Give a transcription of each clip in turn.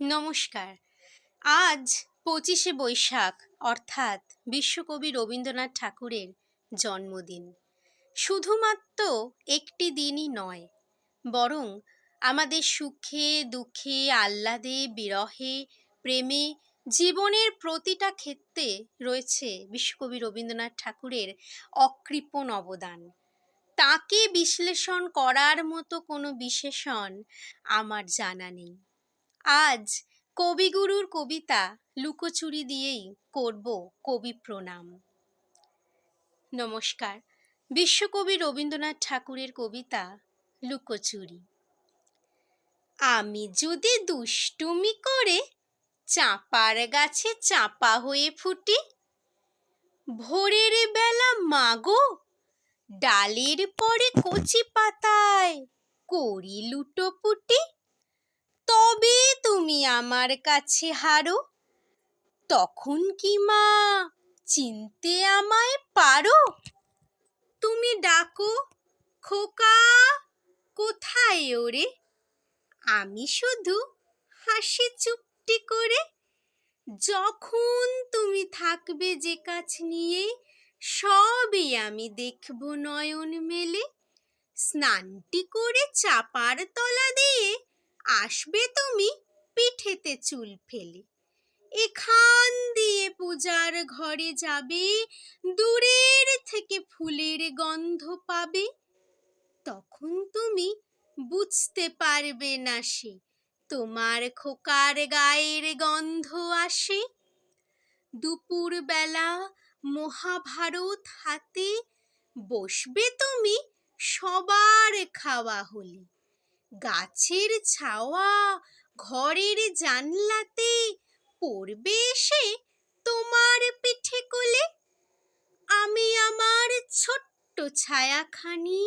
নমস্কার। আজ ২৫শে বৈশাখ অর্থাৎ বিশ্বকবি রবীন্দ্রনাথ ঠাকুরের জন্মদিন। শুধুমাত্র একটি দিনই নয়, বরং আমাদের সুখে দুঃখে আহ্লাদে বিরহে প্রেমে জীবনের প্রতিটা ক্ষেত্রে রয়েছে বিশ্বকবি রবীন্দ্রনাথ ঠাকুরের অকৃপণ অবদান। তাকে বিশ্লেষণ করার মতো কোনো বিশেষণ আমার জানা নেই। আজ কবিগুরুর কবিতা লুকোচুরি দিয়েই করব কবি প্রণাম। নমস্কার। বিশ্বকবি রবীন্দ্রনাথ ঠাকুরের কবিতা লুকোচুরি। আমি যদি দুষ্টুমি করে চাঁপার গাছে চাঁপা হয়ে ফুটি, ভোরের বেলা মাগো ডালের পরে কচি পাতায় করি লুটোপুটি, তবে তুমি আমার কাছে হারো, তখন কি মা চিনতে আমায় পারো? তুমি ডাকো খোকা, কোথায় ওরে? আমি শুধু হাসি চুপটি করে। যখন তুমি থাকবে যে কাছ নিয়ে, সবই আমি দেখব নয়ন মেলে। স্নানটি করে চাপার তলা দিয়ে আসবে তুমি পিঠেতে চুল ফেলে। এখান দিয়ে পূজার ঘরে যাবে, দূরের থেকে ফুলের গন্ধ পাবে। তখন তুমি বুঝতে পারবে না সে তোমার খোকার গায়ের গন্ধ আসে। দুপুর বেলা মহাভারত হাতে বসবে তুমি সবার খাওয়া হলে। গাছের ছাওয়া ঘরের জানলাতে পড়বে এসে তোমার পিঠে কোলে। আমি আমার ছোট্ট ছায়াখানি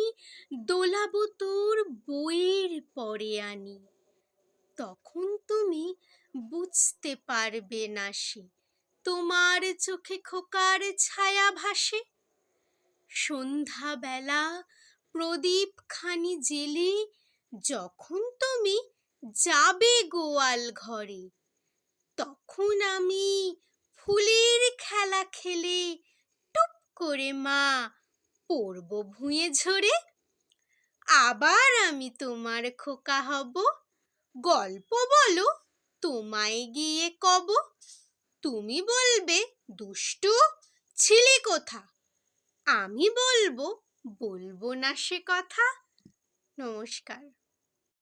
দোলাবো তোর বইয়ের পরে আনি। তখন তুমি বুঝতে পারবে না সে তোমার চোখে খোকার ছায়া ভাসে। সন্ধ্যাবেলা প্রদীপ খানি জেলে যখন তুমি যাবে গোয়াল ঘরে, তখন আমি ফুলের খেলা খেলে টুপ করে মা পড়ব ভুঁয়ে ঝরে। আবার আমি তোমার খোকা হব, গল্প বলো তোমায় গিয়ে কব। তুমি বলবে দুষ্টু ছিলি কোথা, আমি বলবো না সে কথা। নমস্কার।